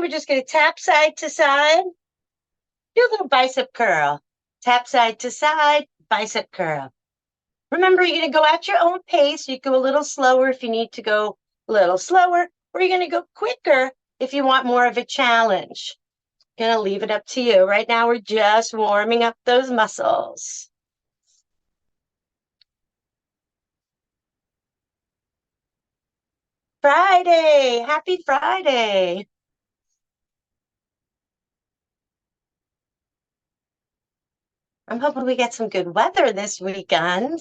we're just going to tap side to side. Do a little bicep curl. Tap side to side, bicep curl. Remember, you're going to go at your own pace. You go a little slower if you need to go a little slower, or you're going to go quicker if you want more of a challenge. Going to leave it up to you. Right now, we're just warming up those muscles. Friday. Happy Friday. I'm hoping we get some good weather this weekend.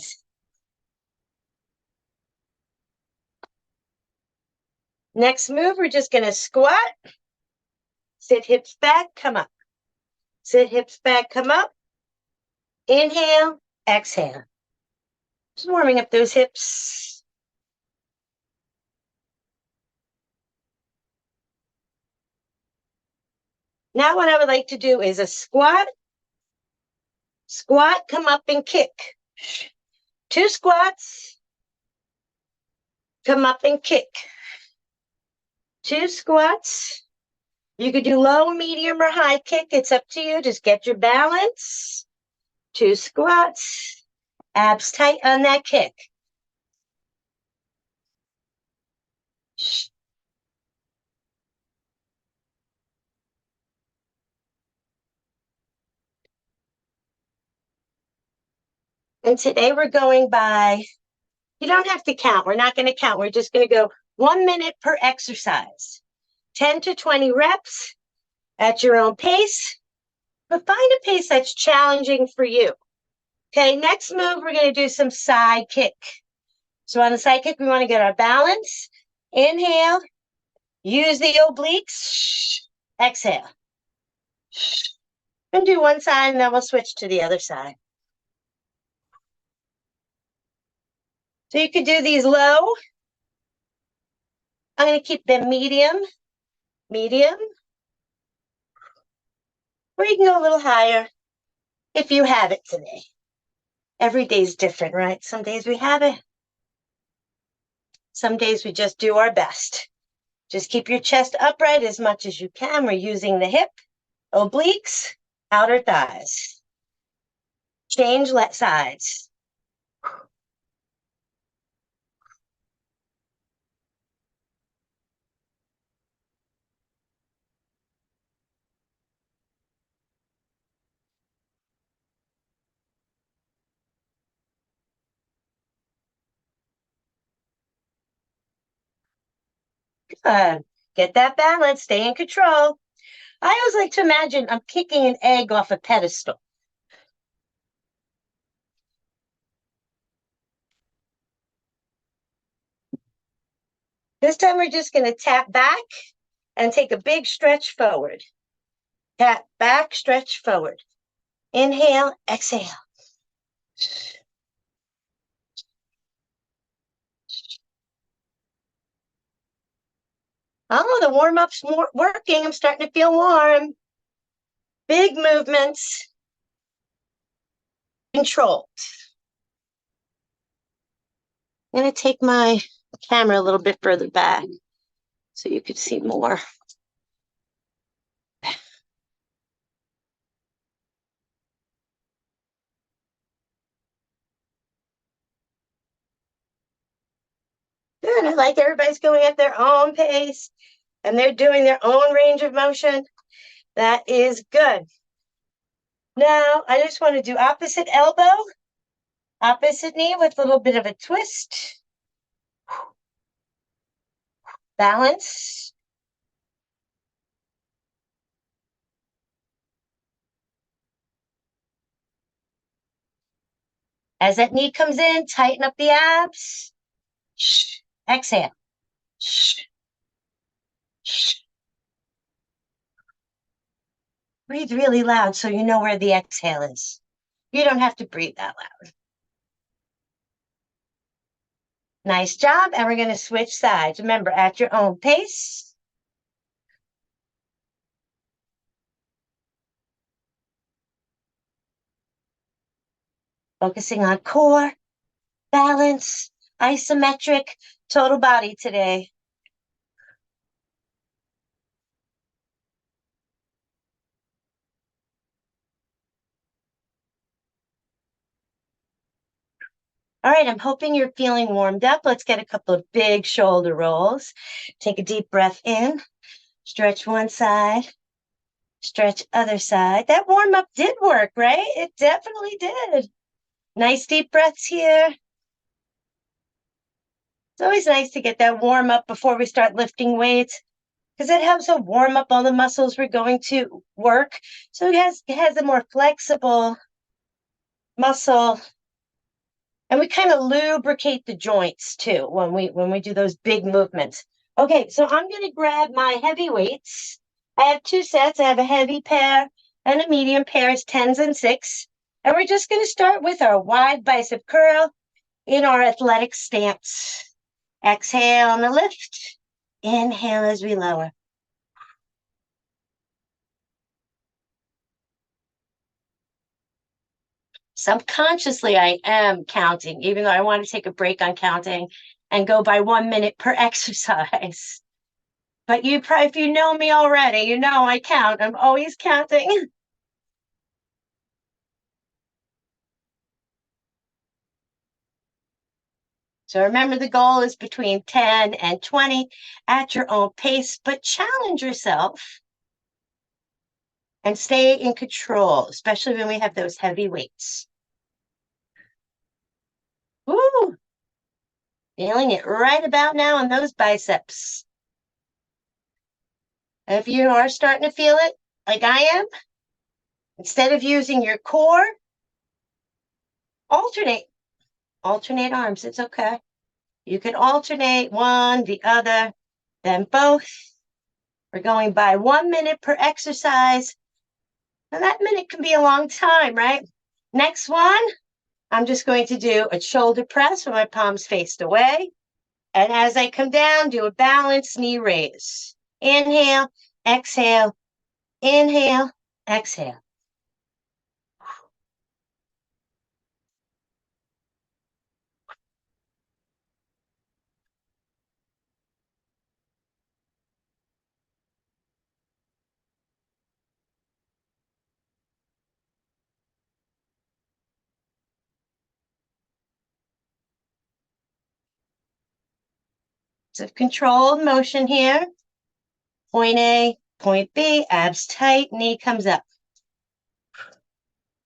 Next move, we're just going to squat. Sit hips back, come up. Sit hips back, come up. Inhale, exhale. Just warming up those hips. Now what I would like to do is a squat. Squat, come up and kick. 2 squats. Come up and kick. 2 squats. You could do low, medium, or high kick. It's up to you. Just get your balance. 2 squats. Abs tight on that kick. And today we're going by, you don't have to count. We're not going to count. We're just going to go 1 minute per exercise. 10 to 20 reps at your own pace, but find a pace that's challenging for you. Okay, next move, we're going to do some side kick. So on the side kick, we want to get our balance. Inhale, use the obliques, exhale. And do one side, and then we'll switch to the other side. So you could do these low. I'm going to keep them medium, medium. Or you can go a little higher if you have it today. Every day's different, right? Some days we have it. Some days we just do our best. Just keep your chest upright as much as you can. We're using the hip, obliques, outer thighs. Change sides. Good. Get that balance. Stay in control. I always like to imagine I'm kicking an egg off a pedestal. This time we're just going to tap back and take a big stretch forward. Tap back, stretch forward. Inhale, exhale. Oh, the warm-up's working. I'm starting to feel warm. Big movements. Controlled. I'm going to take my camera a little bit further back so you could see more. Good. I like everybody's going at their own pace and they're doing their own range of motion. That is good. Now, I just want to do opposite elbow, opposite knee with a little bit of a twist. Balance. As that knee comes in, tighten up the abs. Exhale. Breathe really loud so you know where the exhale is. You don't have to breathe that loud. Nice job. And we're going to switch sides. Remember, at your own pace. Focusing on core, balance, isometric, total body today. All right, I'm hoping you're feeling warmed up. Let's get a couple of big shoulder rolls. Take a deep breath in, stretch one side, stretch other side. That warm up did work, right? It definitely did. Nice deep breaths here. It's always nice to get that warm up before we start lifting weights because it helps to warm up all the muscles we're going to work. So it has a more flexible muscle. And we kind of lubricate the joints too when we do those big movements. Okay, so I'm going to grab my heavy weights. I have two sets. I have a heavy pair and a medium pair. It's 10s and 6. And we're just going to start with our wide bicep curl in our athletic stance. Exhale on the lift. Inhale as we lower. Subconsciously, I am counting, even though I want to take a break on counting and go by 1 minute per exercise. But if you know me already, you know I count. I'm always counting. So remember, the goal is between 10 and 20 at your own pace, but challenge yourself and stay in control, especially when we have those heavy weights. Woo! Feeling it right about now in those biceps. If you are starting to feel it, like I am, instead of using your core, alternate arms. It's okay. You can alternate one, the other, then both. We're going by 1 minute per exercise. And that minute can be a long time, right? Next one, I'm just going to do a shoulder press with my palms faced away. And as I come down, do a balanced knee raise. Inhale, exhale, inhale, exhale. It's a controlled motion here. Point A, point B, abs tight, knee comes up.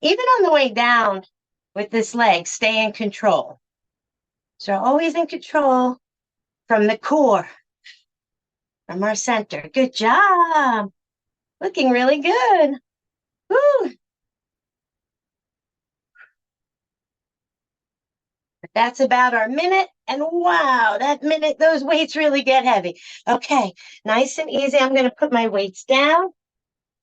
Even on the way down with this leg, stay in control. So always in control from the core, from our center. Good job. Looking really good. Woo. That's about our minute. And wow, that minute, those weights really get heavy. Okay, nice and easy. I'm going to put my weights down.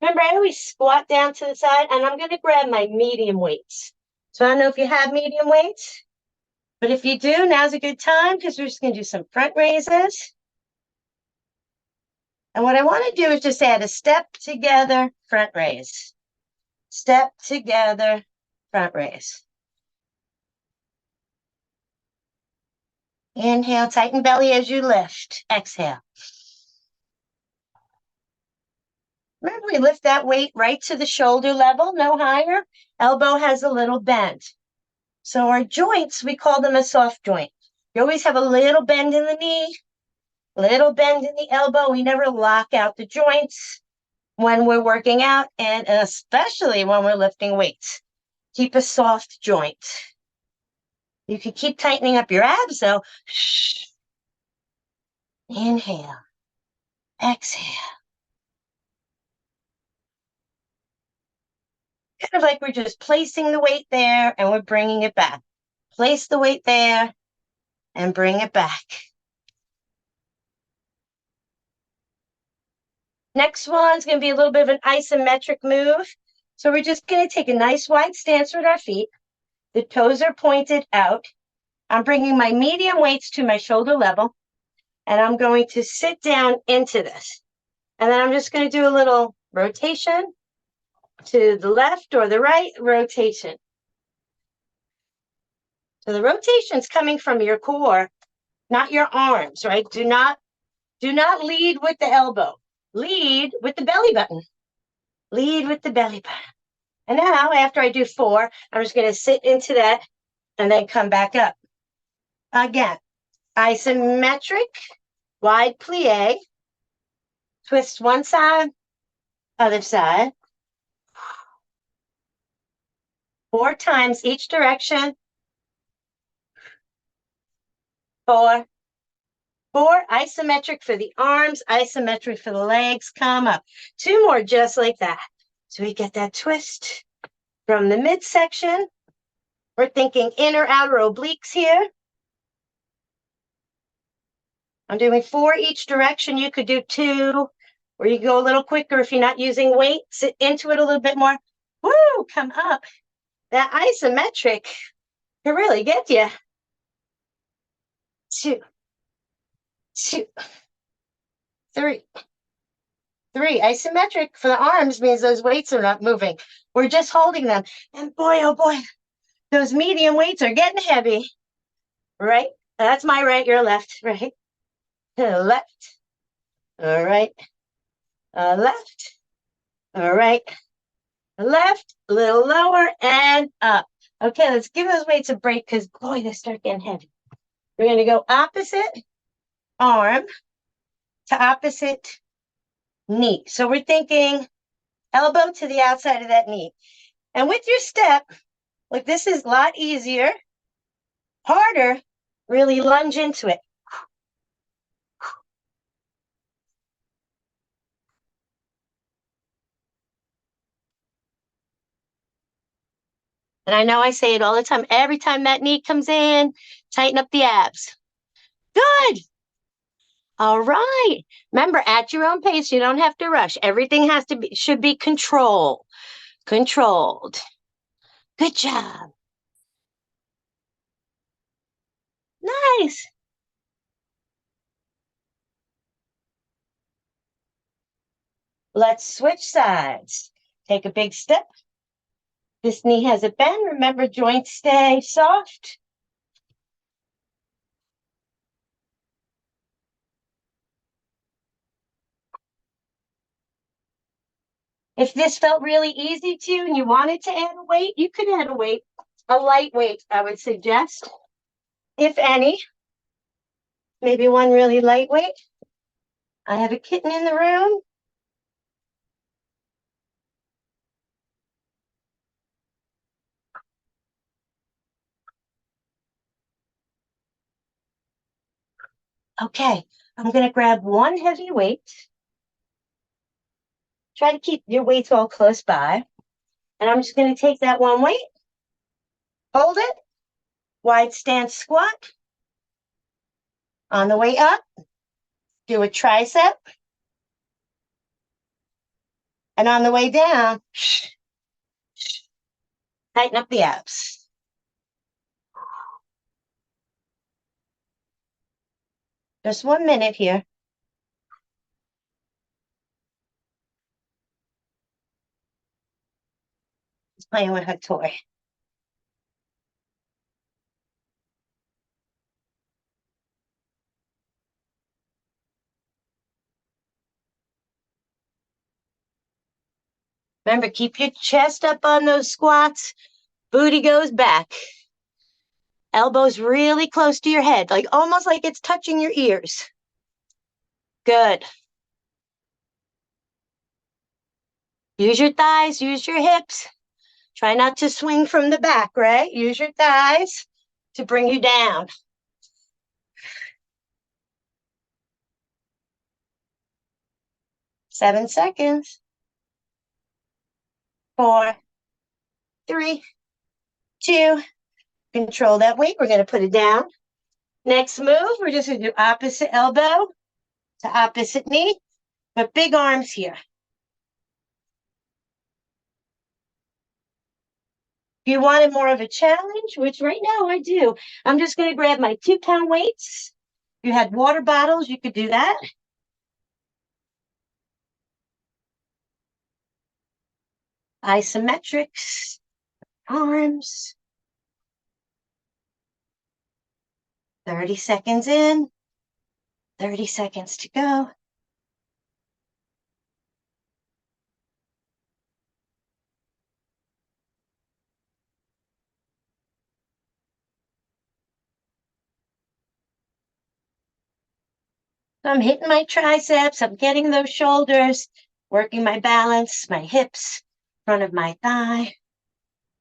Remember, I always squat down to the side, and I'm going to grab my medium weights. So I don't know if you have medium weights, but if you do, now's a good time because we're just going to do some front raises. And what I want to do is just add a step together, front raise. Step together, front raise. Inhale, tighten belly as you lift. Exhale. Remember, we lift that weight right to the shoulder level, no higher. Elbow has a little bend. So our joints, we call them a soft joint. You always have a little bend in the knee, little bend in the elbow. We never lock out the joints when we're working out, and especially when we're lifting weights. Keep a soft joint. You can keep tightening up your abs, though. Shh. Inhale. Exhale. Kind of like we're just placing the weight there and we're bringing it back. Place the weight there and bring it back. Next one's going to be a little bit of an isometric move. So we're just going to take a nice wide stance with our feet. The toes are pointed out. I'm bringing my medium weights to my shoulder level, and I'm going to sit down into this. And then I'm just going to do a little rotation to the left or the right, rotation. So the rotation's coming from your core, not your arms, right? Do not lead with the elbow. Lead with the belly button. Lead with the belly button. And now, after I do 4, I'm just going to sit into that and then come back up. Again, isometric, wide plie, twist one side, other side. 4 times each direction. 4, 4, isometric for the arms, isometric for the legs. Come up. 2 more just like that. So we get that twist from the midsection. We're thinking inner, outer obliques here. I'm doing 4 each direction. You could do 2, or you can go a little quicker if you're not using weight. Sit into it a little bit more. Woo, come up. That isometric can really get you. 2, 2, 3. 3, isometric for the arms means those weights are not moving. We're just holding them. And boy, oh boy, those medium weights are getting heavy. Right? That's my right, your left. Right? Left. All right. Left. All right. Left. A little lower and up. Okay, let's give those weights a break because, boy, they start getting heavy. We're going to go opposite arm to opposite knee. So we're thinking elbow to the outside of that knee. And with your step, like this is a lot easier, harder, really lunge into it. And I know I say it all the time. Every time that knee comes in, tighten up the abs. Good. All right. Remember, at your own pace, you don't have to rush. Everything should be controlled. Controlled. Good job. Nice. Let's switch sides. Take a big step. This knee has a bend. Remember, joints stay soft. If this felt really easy to you and you wanted to add a weight, you could add a weight. A light weight, I would suggest, if any. Maybe one really lightweight. I have a kitten in the room. Okay, I'm going to grab one heavy weight. Try to keep your weights all close by. And I'm just going to take that one weight, hold it, wide stance squat. On the way up, do a tricep. And on the way down, tighten up the abs. Just 1 minute here. Just playing with her toy. Remember, keep your chest up on those squats. Booty goes back. Elbows really close to your head, like almost like it's touching your ears. Good. Use your thighs, use your hips. Try not to swing from the back, right? Use your thighs to bring you down. 7 seconds. 4, 3, 2. Control that weight. We're going to put it down. Next move, we're just going to do opposite elbow to opposite knee, but big arms here. If you wanted more of a challenge, which right now I do, I'm just going to grab my 2-pound weights. If you had water bottles, you could do that. Isometrics, arms. 30 seconds in, 30 seconds to go. So I'm hitting my triceps, I'm getting those shoulders, working my balance, my hips, front of my thigh.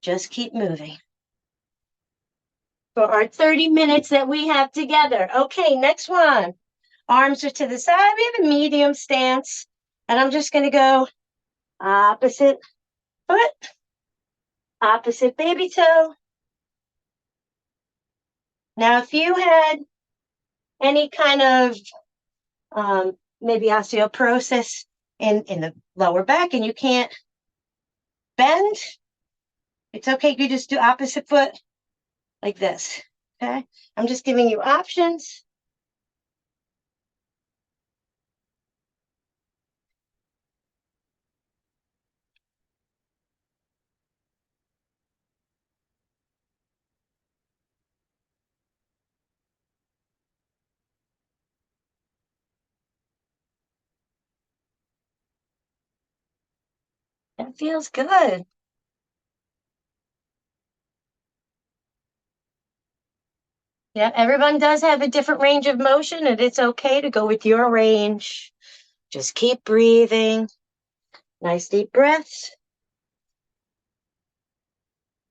Just keep moving. For our 30 minutes that we have together. Okay, next one. Arms are to the side. We have a medium stance. And I'm just going to go opposite foot, opposite baby toe. Now, if you had any kind of maybe osteoporosis in the lower back and you can't bend, it's okay. You just do opposite foot like this. Okay, I'm just giving you options. That feels good. Yeah, everyone does have a different range of motion, and it's okay to go with your range. Just keep breathing. Nice deep breaths.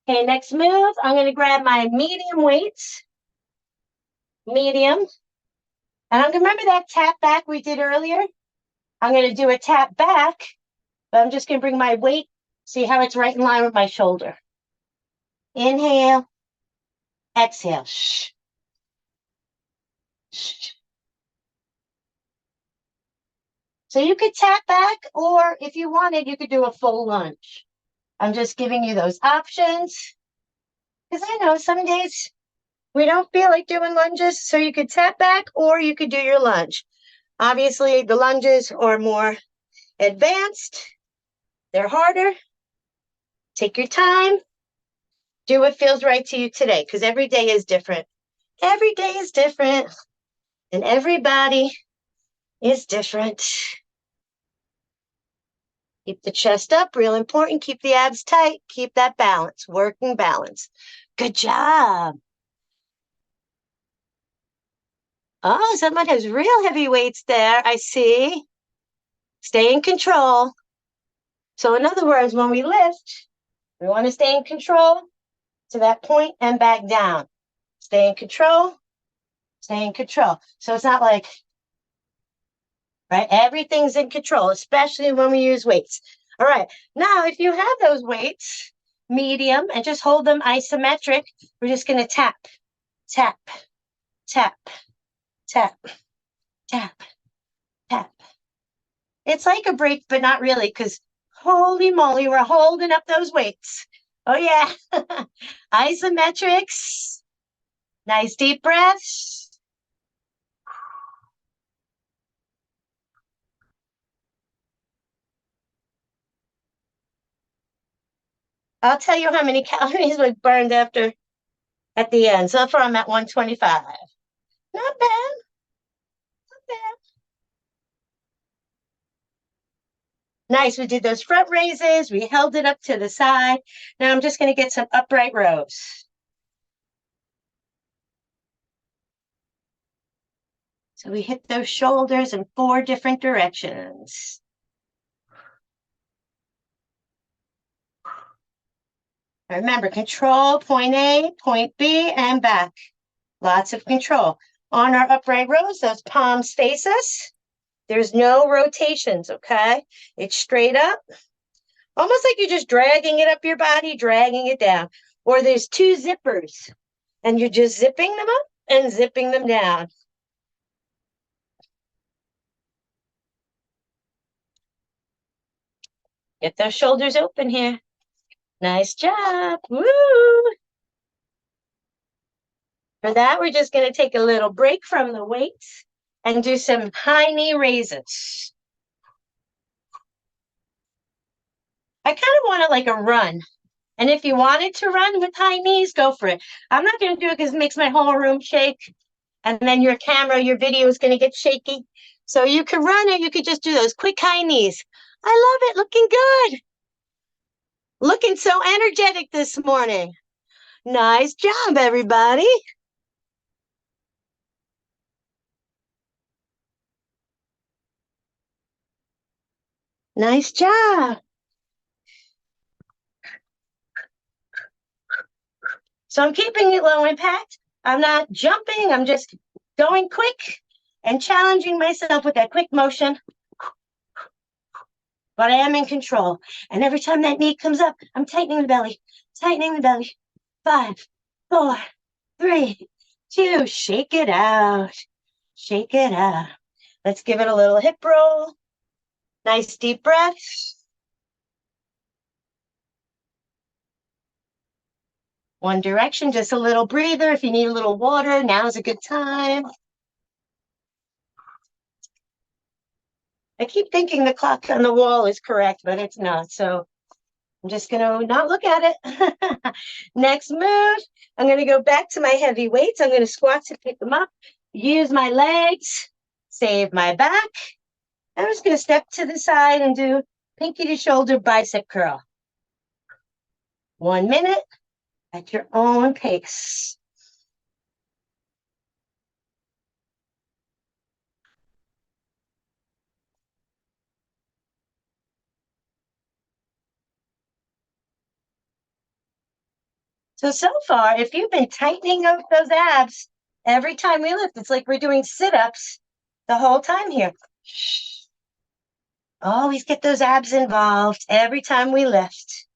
Okay, next move. I'm going to grab my medium weights. Medium. And I'm going to remember that tap back we did earlier. I'm going to do a tap back, but I'm just going to bring my weight. See how it's right in line with my shoulder. Inhale. Exhale. Shh. Shh. So you could tap back, or if you wanted, you could do a full lunge. I'm just giving you those options. Because I know some days we don't feel like doing lunges, so you could tap back or you could do your lunge. Obviously, the lunges are more advanced. They're harder. Take your time. Do what feels right to you today, because every day is different. Every day is different, and everybody is different. Keep the chest up, real important. Keep the abs tight. Keep that balance, working balance. Good job. Oh, someone has real heavy weights there. I see. Stay in control. So in other words, when we lift, we want to stay in control to that point and back down. Stay in control. Stay in control. So it's not like, right? Everything's in control, especially when we use weights. All right. Now, if you have those weights, medium, and just hold them isometric, we're just going to tap, tap, tap, tap, tap, tap. It's like a break, but not really, because holy moly, we're holding up those weights. Oh, yeah. Isometrics. Nice deep breaths. I'll tell you how many calories we burned after at the end. So far, I'm at 125. Not bad. Not bad. Nice. We did those front raises. We held it up to the side. Now I'm just going to get some upright rows. So we hit those shoulders in 4 different directions. Remember, control point A, point B, and back. Lots of control. On our upright rows, those palms face us. There's no rotations, okay? It's straight up. Almost like you're just dragging it up your body, dragging it down. Or there's 2 zippers, and you're just zipping them up and zipping them down. Get those shoulders open here. Nice job. Woo! For that, we're just going to take a little break from the weights and do some high knee raises. I kind of want it like a run. And if you wanted to run with high knees, go for it. I'm not going to do it because it makes my whole room shake. And then your camera, your video is going to get shaky. So you can run or you could just do those quick high knees. I love it. Looking good. Looking so energetic this morning. Nice job, everybody. Nice job. So I'm keeping it low impact. I'm not jumping. I'm just going quick and challenging myself with that quick motion. But I am in control. And every time that knee comes up, I'm tightening the belly, tightening the belly. 5, 4, 3, 2, shake it out. Shake it out. Let's give it a little hip roll. Nice deep breath. One direction, just a little breather. If you need a little water, now's a good time. I keep thinking the clock on the wall is correct, but it's not. So I'm just going to not look at it. Next move, I'm going to go back to my heavy weights. I'm going to squat to pick them up, use my legs, save my back. I'm just going to step to the side and do pinky to shoulder bicep curl. 1 minute at your own pace. So far, if you've been tightening up those abs every time we lift, it's like we're doing sit-ups the whole time here. Always get those abs involved every time we lift.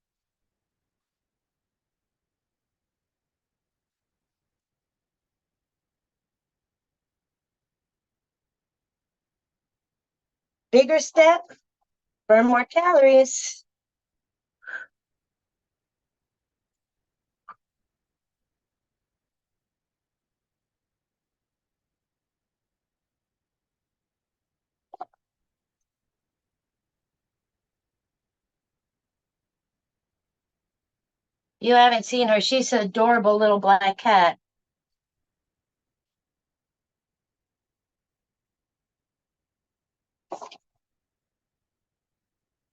Bigger step, burn more calories. You haven't seen her. She's an adorable little black cat.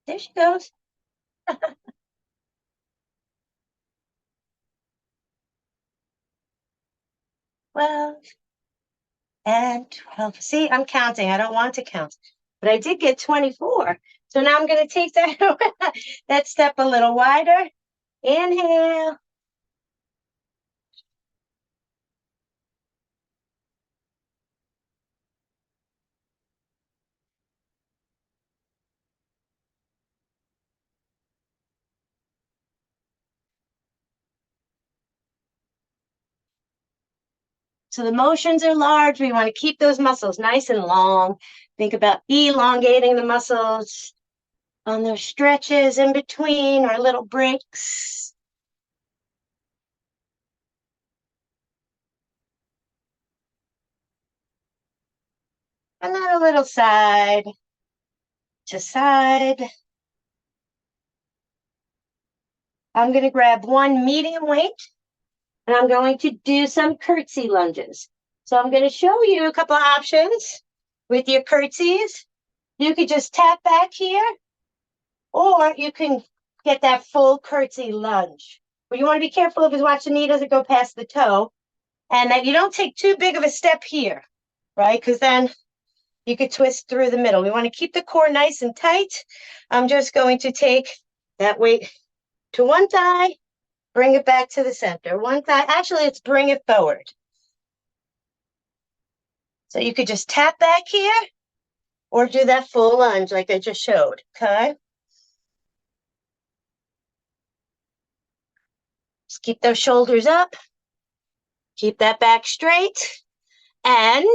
There she goes. Well, and 12. See, I'm counting. I don't want to count, but I did get 24. So now I'm going to take that step a little wider. Inhale. So the motions are large. We want to keep those muscles nice and long. Think about elongating the muscles on those stretches in between or little breaks. And then a little side to side. I'm going to grab one medium weight and I'm going to do some curtsy lunges. So I'm going to show you a couple of options with your curtsies. You could just tap back here, or you can get that full curtsy lunge. What you want to be careful of is watch the knee doesn't go past the toe, and that you don't take too big of a step here, right? Because then you could twist through the middle. We want to keep the core nice and tight. I'm just going to take that weight to one thigh, bring it back to the center. One thigh, actually, let's bring it forward. So you could just tap back here or do that full lunge like I just showed, okay? Just keep those shoulders up. Keep that back straight. And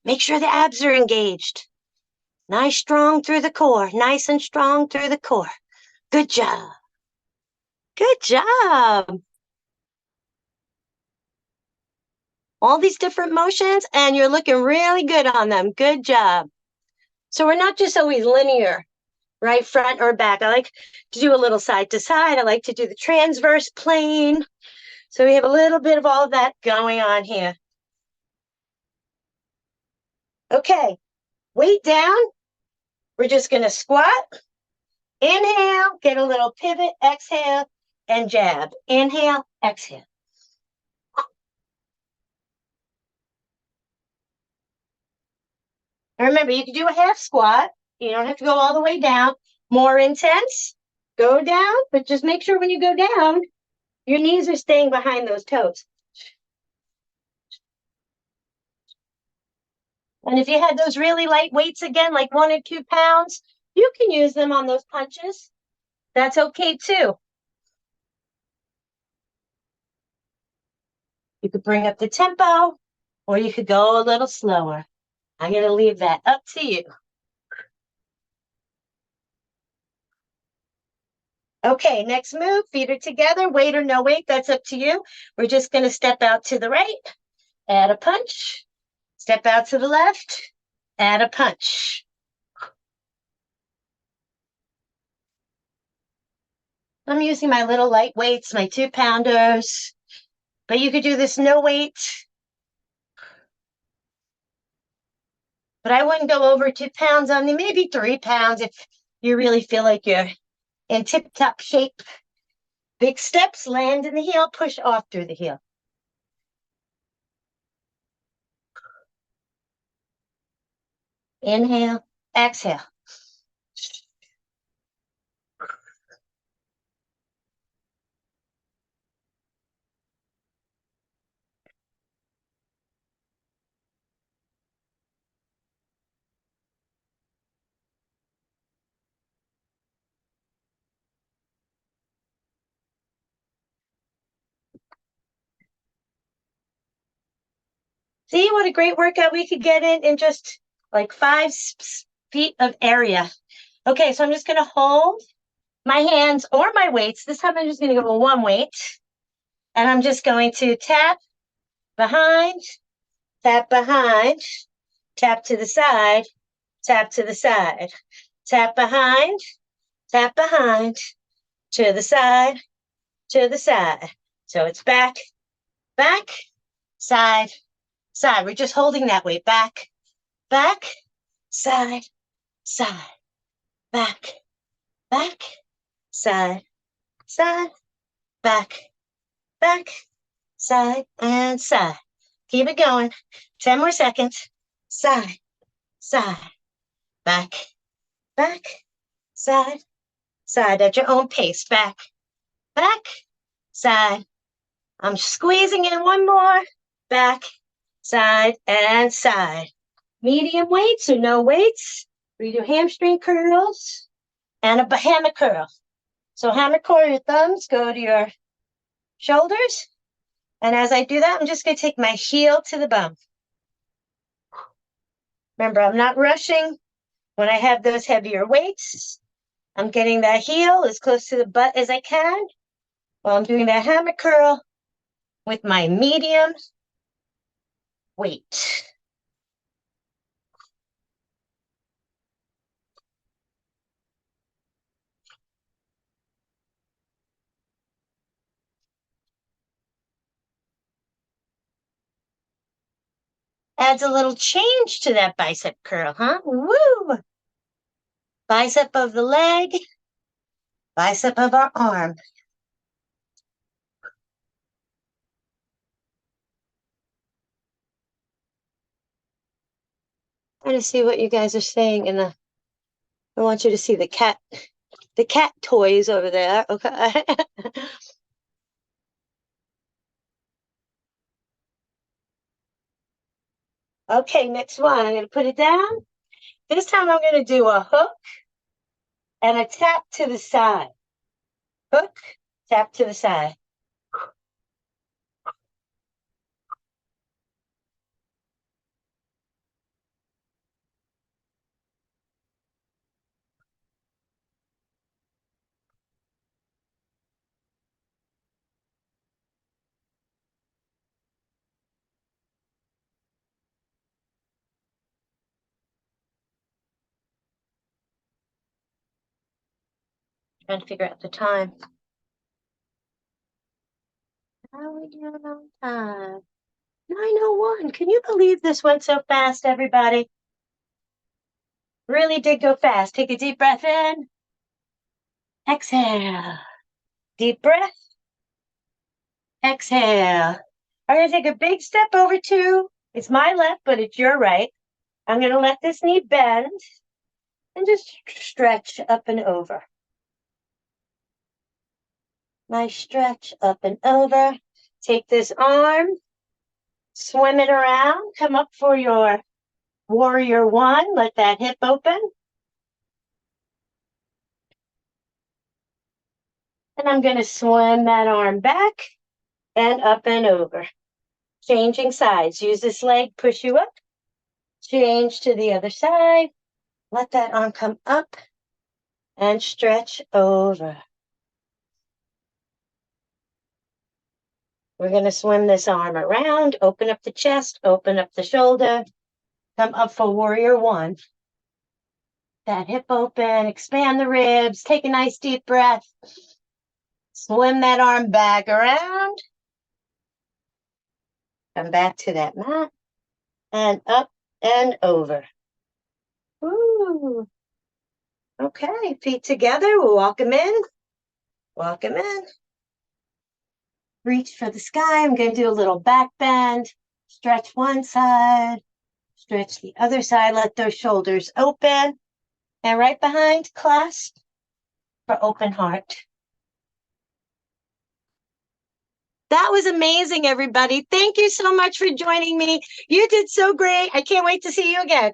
make sure the abs are engaged. Nice, strong through the core. Nice and strong through the core. Good job. Good job. All these different motions, and you're looking really good on them. Good job. So we're not just always linear, right? Front or back. I like to do a little side to side. I like to do the transverse plane. So we have a little bit of all of that going on here. Okay, weight down. We're just going to squat. Inhale, get a little pivot, exhale, and jab. Inhale, exhale. And remember, you can do a half squat, You don't have to go all the way down. More intense, go down, but just make sure when you go down, your knees are staying behind those toes. And if you had those really light weights again, like 1 or 2 pounds, you can use them on those punches. That's okay too. You could bring up the tempo, or you could go a little slower. I'm going to leave that up to you. Okay, next move, feet are together, weight or no weight, that's up to you. We're just going to step out to the right, add a punch, step out to the left, add a punch. I'm using my little light weights, my 2-pounders, but you could do this no weight. But I wouldn't go over 2 pounds on me, maybe 3 pounds if you really feel like you're in tip-top shape. Big steps, land in the heel, push off through the heel. Inhale, exhale. See what a great workout we could get in just like 5 feet of area. Okay, so I'm just going to hold my hands or my weights. This time I'm just going to go with 1 weight. And I'm just going to tap behind, tap behind, tap to the side, tap to the side, tap behind, to the side, to the side. So it's back, back, side, side. We're just holding that weight. Back, back, side, side, back, back, side, side, back, back, side, and side. Keep it going. 10 more seconds. Side, side, back, back, side, side at your own pace. Back, back, side. I'm squeezing in 1 more. Back, side, and side. Medium weights or no weights. We do hamstring curls and a hammer curl. So hammer curl your thumbs, go to your shoulders. And as I do that, I'm just going to take my heel to the bum. Remember, I'm not rushing when I have those heavier weights. I'm getting that heel as close to the butt as I can while I'm doing that hammer curl with my medium weight. Adds a little change to that bicep curl, huh? Woo! Bicep of the leg, bicep of our arm. Trying to see what you guys are saying I want you to see the cat toys over there. Okay. Okay, next one. I'm going to put it down. This time I'm going to do a hook and a tap to the side. Hook, tap to the side. Trying to figure out the time. How are we doing on time? 9:01. Can you believe this went so fast, everybody? Really did go fast. Take a deep breath in. Exhale. Deep breath. Exhale. I'm going to take a big step over to, it's my left, but it's your right. I'm going to let this knee bend. And just stretch up and over. Nice stretch up and over. Take this arm, swim it around, come up for your warrior one. Let that hip open. And I'm going to swim that arm back and up and over. Changing sides. Use this leg, push you up. Change to the other side. Let that arm come up and stretch over. We're going to swim this arm around, open up the chest, open up the shoulder, come up for warrior one. That hip open, expand the ribs, take a nice deep breath. Swim that arm back around. Come back to that mat and up and over. Woo. Okay, feet together. We'll walk them in. Walk them in. Reach for the sky. I'm going to do a little back bend. Stretch one side. Stretch the other side. Let those shoulders open. And right behind, clasp for open heart. That was amazing, everybody. Thank you so much for joining me. You did so great. I can't wait to see you again.